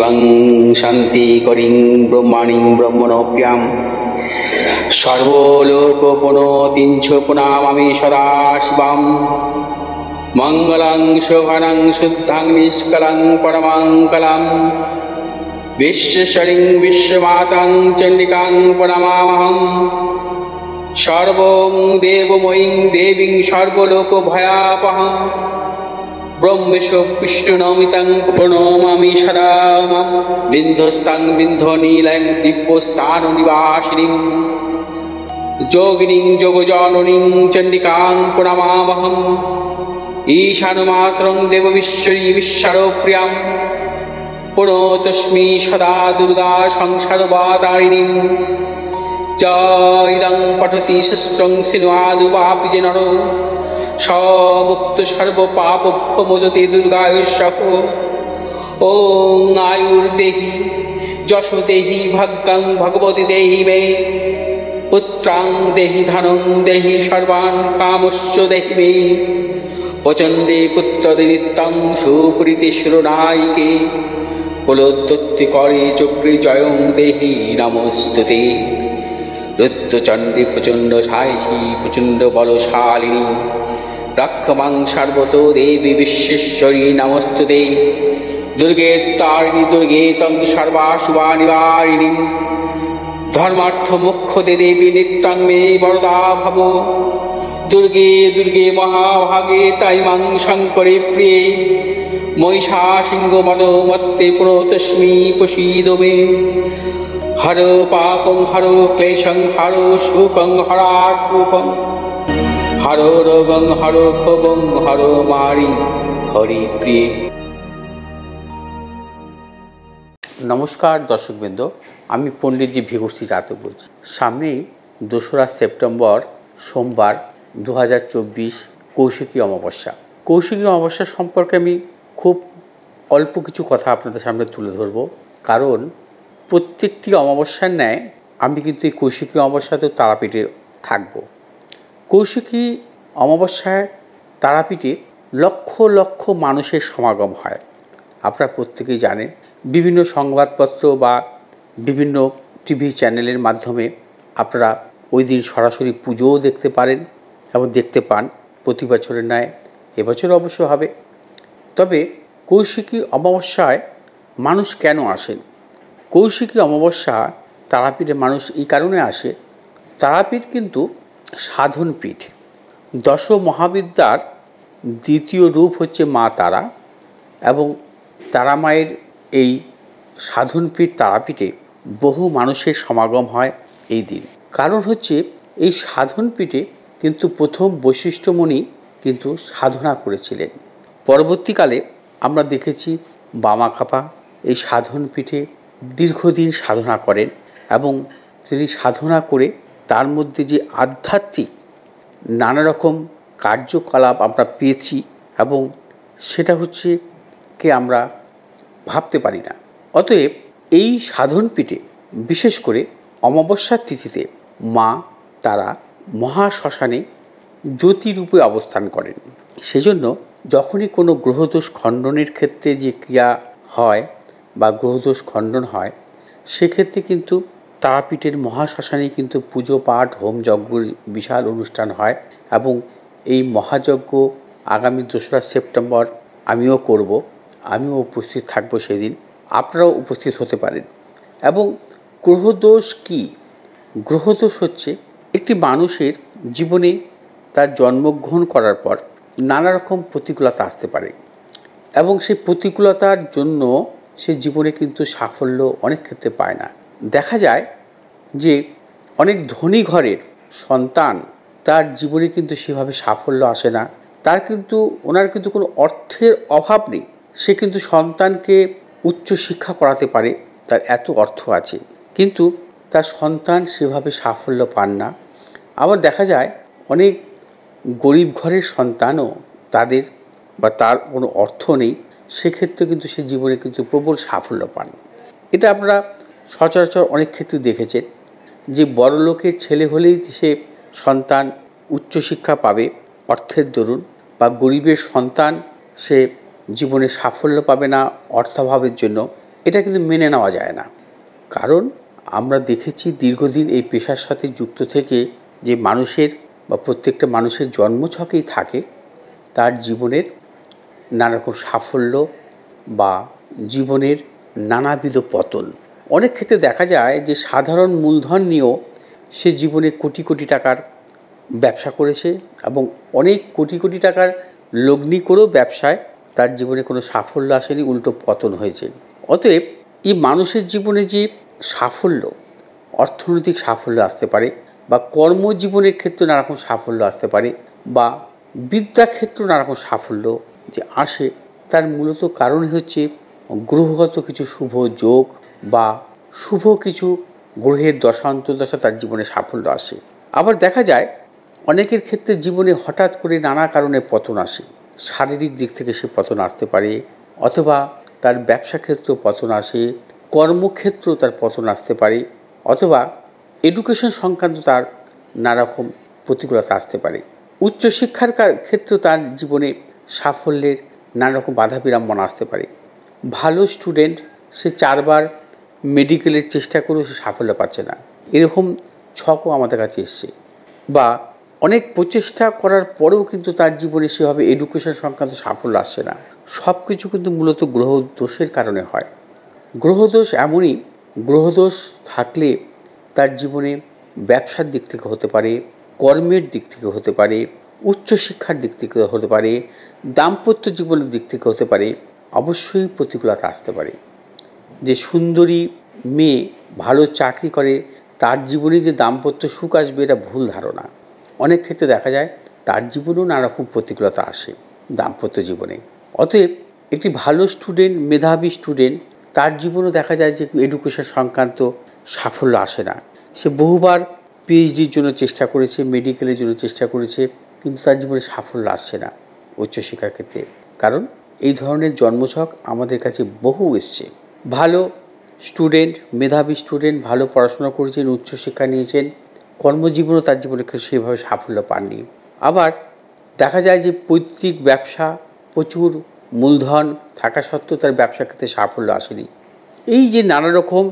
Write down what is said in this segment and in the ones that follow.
শিবং শান্তি করিং ব্রহ্মাণিং ব্রহ্মণোপ্যাম সর্বলোকপুনতিঞ্চ প্রণামামি সদা শিবম মঙ্গলং শোভনং শুদ্ধং নিষ্কলং পরমঙ্গলম বিশ্বশ্বরিং বিশ্বমাতাং চণ্ডিকাং প্রণমামহম সর্বং দেবময়ীং দেবীং সর্বলোকভয়াপহম ব্রহ্মেশ বিষ্ণুনমিতং প্রণমামি সদা মাম বিন্ধস্তাং বিন্ধনীলং দিব্যস্থাননিবাসিনীং যোগিনীং যোগজননীং চণ্ডিকাং প্রণমামহম ঈশানমাতরং দেববিশ্বরী বিশ্বরপ্রিয়াং প্রণতস্মি সদা দুর্গা সংসারবাতারিণীং ইদং পঠতি শস্ত্রং সিনুয়াদুপাপি যে নর সমুক্ত সর্বপাপভ্যো মোদতে দুর্গায়ুঃসহ ওং আয়ুর্দেহি যশো দেহি ভাগ্যং ভগবতী দেহি মে পুত্রাং দেহি ধনং দেহি সর্বান কামস্য দেহি মে প্রচণ্ডে পুত্রদে নিত্যং সুপ্রীতি শিরোনায়িকে কুলোত্তত্তি করে চক্রে জয়ং দেহি নমস্তুতে রুদ্রচণ্ডী প্রচণ্ড সাহসী প্রচণ্ড বলশালিনী রক্ষমাং সর্বত দেবী বিশ্বেশ্বরী নমস্তুতে দুর্গে তারিণী দুর্গে তং সর্বাশুভা নিবারিণী ধর্মার্থ মোক্ষদে দেবী নিত্যং মে বরদা ভব দুর্গে দুর্গে মহাভাগে তাই মাং শঙ্করে প্রিয়ে মহিষা সিংহ মদ মত্তে প্রতস্মি প্রসীদ মে হর পাপং হর ক্লেশং হর সুখং হরাকুপং হর রোগং হর ক্ষোভং হর মারি হরি প্রিয়ে। নমস্কার দর্শকবৃন্দ, আমি পণ্ডিতজি ভিঘুষ্টি জাতক বলছি। সামনেই 2রা সেপ্টেম্বর সোমবার 2024 কৌশিকী অমাবস্যা। কৌশিকী অমাবস্যা সম্পর্কে আমি খুব অল্প কিছু কথা আপনাদের সামনে তুলে ধরব, কারণ প্রত্যেকটি অমাবস্যার ন্যায় আমি কিন্তু এই কৌশিকী অমাবস্যাতেও তারাপীঠে থাকব। কৌশিকী অমাবস্যায় তারাপীঠে লক্ষ লক্ষ মানুষের সমাগম হয়। আপনারা প্রত্যেকেই জানেন, বিভিন্ন সংবাদপত্র বা বিভিন্ন টিভি চ্যানেলের মাধ্যমে আপনারা ওই দিন সরাসরি পুজোও দেখতে পারেন এবং দেখতে পান। প্রতি বছরের ন্যায় এবছর অবশ্য হবে। তবে কৌশিকী অমাবস্যায় মানুষ কেন আসেন? কৌশিকী অমাবস্যা তারাপীঠে মানুষ এই কারণে আসে, তারাপীঠ কিন্তু সাধনপীঠ। দশ মহাবিদ্যার দ্বিতীয় রূপ হচ্ছে মা তারা, এবং তারা মায়ের এই সাধনপীঠ তারাপীঠে বহু মানুষের সমাগম হয় এই দিন। কারণ হচ্ছে এই সাধনপীঠে কিন্তু প্রথম বৈশিষ্ট্যমণি কিন্তু সাধনা করেছিলেন। পরবর্তীকালে আমরা দেখেছি বামাখ্যাপা এই সাধনপীঠে দীর্ঘদিন সাধনা করেন, এবং তিনি সাধনা করে তার মধ্যে যে আধ্যাত্মিক নানা রকম কার্যকলাপ আমরা পেয়েছি, এবং সেটা হচ্ছে কে আমরা ভাবতে পারি না। অতএব এই সাধনপীঠে বিশেষ করে অমাবস্যার তিথিতে মা তারা মহাশ্মশানে জ্যোতিরূপে অবস্থান করেন। সেজন্য যখনই কোনো গ্রহদোষ খণ্ডনের ক্ষেত্রে যে ক্রিয়া হয় বা গ্রহদোষ খণ্ডন হয়, সেক্ষেত্রে কিন্তু তারাপীঠের মহাশ্মশানে কিন্তু পুজো পাঠ হোম যজ্ঞের বিশাল অনুষ্ঠান হয়, এবং এই মহাযজ্ঞ আগামী 2রা সেপ্টেম্বর আমিও করব, আমিও উপস্থিত থাকব সেদিন, আপনারাও উপস্থিত হতে পারেন। এবং গ্রহদোষ কি? গ্রহদোষ হচ্ছে একটি মানুষের জীবনে তার জন্মগ্রহণ করার পর নানা রকম প্রতিকূলতা আসতে পারে, এবং সেই প্রতিকূলতার জন্য সে জীবনে কিন্তু সাফল্য অনেক ক্ষেত্রে পায় না। দেখা যায় যে অনেক ধনী ঘরের সন্তান, তার জীবনে কিন্তু সেভাবে সাফল্য আসে না, ওনার কিন্তু কোনো অর্থের অভাব নেই, সে কিন্তু সন্তানকে উচ্চ শিক্ষা করাতে পারে, তার এত অর্থ আছে, কিন্তু তার সন্তান সেভাবে সাফল্য পান না। আবার দেখা যায় অনেক গরিব ঘরের সন্তানও তার কোনো অর্থ নেই, সেক্ষেত্রে কিন্তু সে জীবনে কিন্তু প্রবল সাফল্য পান। এটা আপনারা সচরাচর অনেক ক্ষেত্রে দেখেছেন যে বড়লোকের ছেলে হলেই সে সন্তান উচ্চশিক্ষা পাবে অর্থের দরুন, বা গরিবের সন্তান সে জীবনে সাফল্য পাবে না অর্থাভাবের জন্য। এটা কিন্তু মেনে নেওয়া যায় না। কারণ আমরা দেখেছি দীর্ঘদিন এই পেশার সাথে যুক্ত থেকে যে মানুষের বা প্রত্যেকটা মানুষের জন্মছকেই থাকে তার জীবনের নানারকম সাফল্য বা জীবনের নানাবিধ পতন। অনেক ক্ষেত্রে দেখা যায় যে সাধারণ মূলধন নিয়েও সে জীবনে কোটি কোটি টাকার ব্যবসা করেছে এবং অনেক কোটি কোটি টাকার লগ্নি করেও ব্যবসায় তার জীবনে কোনো সাফল্য আসেনি, উল্টো পতন হয়েছে। অতএব এই মানুষের জীবনে যে সাফল্য, অর্থনৈতিক সাফল্য আসতে পারে বা কর্মজীবনের ক্ষেত্রে নানারকম সাফল্য আসতে পারে বা বিদ্যাক্ষেত্র নানারকম সাফল্য যে আসে, তার মূলত কারণই হচ্ছে গ্রহগত কিছু শুভ যোগ বা শুভ কিছু গ্রহের দশা অন্তর্দশা তার জীবনে সাফল্য আসে। আবার দেখা যায় অনেকের ক্ষেত্রে জীবনে হঠাৎ করে নানা কারণে পতন আসে। শারীরিক দিক থেকে সে পতন আসতে পারে, অথবা তার ব্যবসা ক্ষেত্র পতন আসে, কর্মক্ষেত্র তার পতন আসতে পারে, অথবা এডুকেশন সংক্রান্ত তার নানারকম প্রতিকূলতা আসতে পারে। উচ্চশিক্ষার ক্ষেত্রে তার জীবনে সাফল্যের নানারকম বাধা বিড়ম্বনা আসতে পারে। ভালো স্টুডেন্ট, সে 4 বার মেডিকেলের চেষ্টা করেও সে সাফল্য পাচ্ছে না, এরকম ছকও আমাদের কাছে এসছে। বা অনেক প্রচেষ্টা করার পরেও কিন্তু তার জীবনে সেভাবে এডুকেশন সংক্রান্ত সাফল্য আসছে না। সব কিছু কিন্তু মূলত গ্রহ দোষের কারণে হয়। গ্রহদোষ এমনই, গ্রহদোষ থাকলে তার জীবনে ব্যবসার দিক থেকে হতে পারে, কর্মের দিক থেকে হতে পারে, উচ্চশিক্ষার দিক থেকে হতে পারে, দাম্পত্য জীবনের দিক থেকে হতে পারে, অবশ্যই প্রতিকূলতা আসতে পারে। যে সুন্দরী মেয়ে ভালো চাকরি করে তার জীবনে যে দাম্পত্য সুখ আসবে, এটা ভুল ধারণা। অনেক ক্ষেত্রে দেখা যায় তার জীবনেও নানারকম প্রতিকূলতা আসে দাম্পত্য জীবনে। অতএব একটি ভালো স্টুডেন্ট, মেধাবী স্টুডেন্ট, তার জীবনেও দেখা যায় যে এডুকেশন সংক্রান্ত সাফল্য আসে না। সে বহুবার পিএইচডির জন্য চেষ্টা করেছে, মেডিকেলের জন্য চেষ্টা করেছে, কিন্তু তার জীবনে সাফল্য আসছে না উচ্চশিক্ষার ক্ষেত্রে। কারণ এই ধরনের জন্মছক আমাদের কাছে বহু এসছে। ভালো স্টুডেন্ট, মেধাবী স্টুডেন্ট, ভালো পড়াশোনা করেছেন, উচ্চশিক্ষা নিয়েছেন, কর্মজীবনও তার জীবনে সেভাবে সাফল্য পাননি। আবার দেখা যায় যে পৈতৃক ব্যবসা, প্রচুর মূলধন থাকা সত্ত্বেও তার ব্যবসা ক্ষেত্রে সাফল্য আসেনি। এই যে নানা রকম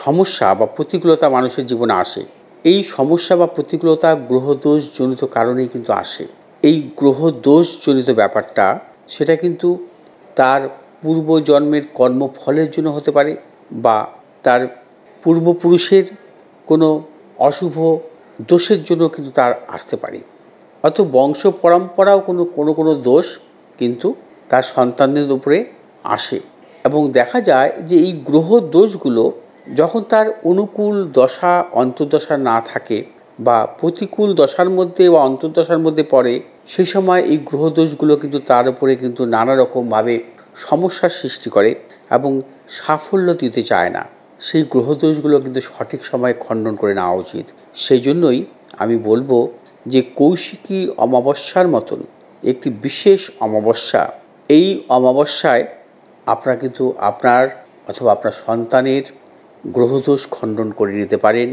সমস্যা বা প্রতিকূলতা মানুষের জীবনে আসে, এই সমস্যা বা প্রতিকূলতা গ্রহদোষজনিত কারণেই কিন্তু আসে। এই গ্রহদোষজনিত ব্যাপারটা সেটা কিন্তু তার পূর্বজন্মের কর্মফলের জন্য হতে পারে বা তার পূর্বপুরুষের কোনো অশুভ দোষের জন্য কিন্তু তার আসতে পারে। অত বংশ পরম্পরাও কোনো দোষ কিন্তু তার সন্তানদের উপরে আসে। এবং দেখা যায় যে এই গ্রহ দোষগুলো যখন তার অনুকূল দশা অন্তর্দশা না থাকে বা প্রতিকূল দশার মধ্যে বা অন্তর্দশার মধ্যে পড়ে, সেই সময় এই গ্রহদোষগুলো কিন্তু তার উপরে কিন্তু নানা রকমভাবে সমস্যার সৃষ্টি করে এবং সাফল্য দিতে চায় না। সেই গ্রহদোষগুলো কিন্তু সঠিক সময়ে খণ্ডন করে নেওয়া উচিত। সেই জন্যই আমি বলবো যে কৌশিকী অমাবস্যার মতন একটি বিশেষ অমাবস্যা, এই অমাবস্যায় আপনারা কিন্তু আপনার অথবা আপনার সন্তানের গ্রহদোষ খণ্ডন করে নিতে পারেন।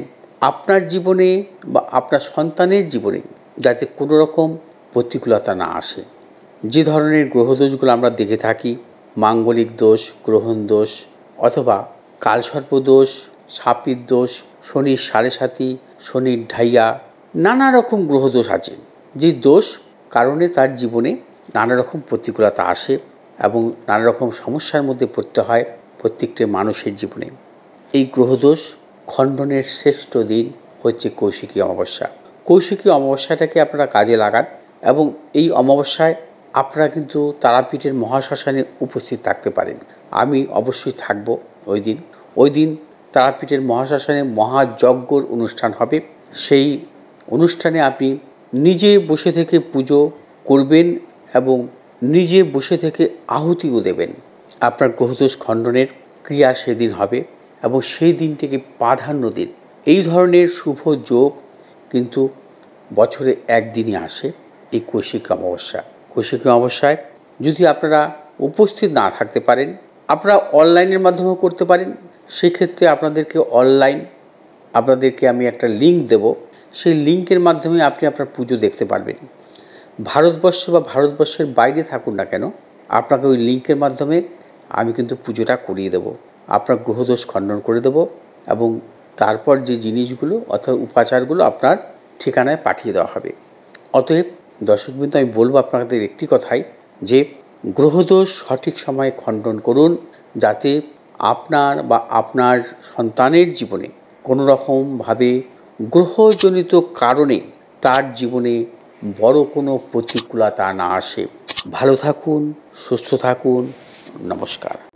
আপনার জীবনে বা আপনার সন্তানের জীবনে যাতে কোনো রকম প্রতিকূলতা না আসে। যে ধরনের গ্রহদোষগুলো আমরা দেখে থাকি, মাঙ্গলিক দোষ, গ্রহণ দোষ, অথবা কালসর্প দোষ, সাপির দোষ, শনির সাড়ে সাতি, শনির ঢাইয়া, নানা রকম গ্রহদোষ আছে। যে দোষ কারণে তার জীবনে নানা রকম প্রতিকূলতা আসে এবং নানা রকম সমস্যার মধ্যে পড়তে হয় প্রত্যেকটি মানুষের জীবনে। এই গ্রহদোষ খণ্ডনের শ্রেষ্ঠ দিন হচ্ছে কৌশিকী অমাবস্যা। কৌশিকী অমাবস্যাটাকে আপনারা কাজে লাগান এবং এই অমাবস্যায় আপনারা কিন্তু তারাপীঠের মহাশ্মশানে উপস্থিত থাকতে পারেন। আমি অবশ্যই থাকব ওই দিন তারাপীঠের মহাশ্মশানে মহাযজ্ঞর অনুষ্ঠান হবে। সেই অনুষ্ঠানে আপনি নিজে বসে থেকে পুজো করবেন এবং নিজে বসে থেকে আহুতিও দেবেন। আপনার গ্রহদোষ খণ্ডনের ক্রিয়া সেদিন হবে এবং সেই দিনটিকে প্রাধান্য দিন। এই ধরনের শুভ যোগ কিন্তু বছরে একদিনই আসে, এই কৌশিকী অমাবস্যা। কৌশিকী অমাবস্যায় যদি আপনারা উপস্থিত না থাকতে পারেন, আপনারা অনলাইনের মাধ্যমেও করতে পারেন। সেক্ষেত্রে আপনাদেরকে আমি একটা লিঙ্ক দেব, সেই লিঙ্কের মাধ্যমে আপনি আপনার পুজো দেখতে পারবেন। ভারতবর্ষ বা ভারতবর্ষের বাইরে থাকুন না কেন, আপনাকে ওই লিঙ্কের মাধ্যমে আমি কিন্তু পুজোটা করিয়ে দেব। আপনার গ্রহদোষ খণ্ডন করে দেব এবং তারপর যে জিনিসগুলো অর্থাৎ উপাচারগুলো আপনার ঠিকানায় পাঠিয়ে দেওয়া হবে। অতএব দর্শকবৃন্দ, আমি বলবো আপনাদের একটি কথাই যে গ্রহদোষ সঠিক সময়ে খণ্ডন করুন, যাতে আপনার বা আপনার সন্তানের জীবনে কোনো রকমভাবে গ্রহজনিত কারণে তার জীবনে বড় কোনো প্রতিকূলতা না আসে। ভালো থাকুন, সুস্থ থাকুন। নমস্কার।